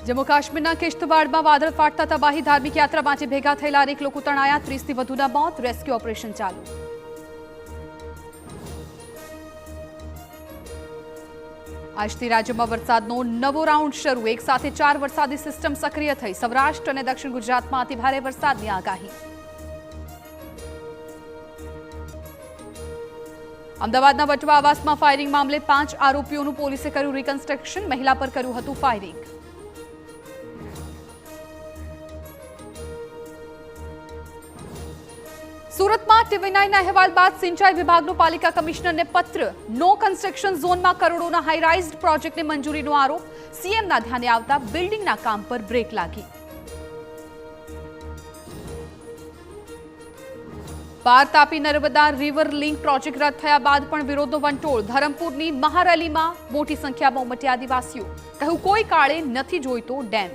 जम्मू काश्मीરના કિશ્તવાડમાં વાદળ ફાટતા તબાહી ધાર્મિક યાત્રા માટે ભેગા થયેલા અનેક લોકો તણાયા 30 થી વધુના મોત રેસ્ક્યુ ઓપરેશન ચાલુ આજથી રાજ્યમાં વરસાદનો નવો રાઉન્ડ શરૂ એક સાથે 4 વરસાદી સિસ્ટમ સક્રિય થઈ સૌરાષ્ટ્ર અને દક્ષિણ ગુજરાતમાં અતિ ભારે વરસાદની આગાહી અમદાવાદના વટવા આવાસમાં ફાયરિંગ મામલે 5 આરોપીઓનું પોલીસે કર્યું રિકન્સ્ટ્રક્શન મહિલા પર કર્યું હતું ફાયરિંગ સુરતમાં ટીવી9ના અહેવાલ બાદ સિંચાઈ વિભાગનો પાલિકા કમિશનરને પત્ર નો કન્સ્ટ્રક્શન ઝોનમાં કરોડોના હાઈરાઇઝ્ડ પ્રોજેક્ટને મંજૂરીનો આરોપ સીએમના ધ્યાને આવતા બિલ્ડિંગના કામ પર બ્રેક લાગી પાર Tapi Narmada river link project રદ થયા બાદ પણ વિરોધનો વંટોળ ધરમપુરની મહારેલીમાં મોટી સંખ્યામાં ઉમટ્યા આદિવાસીઓ કહ્યું કોઈ કાળે નથી જોઈતો ડેમ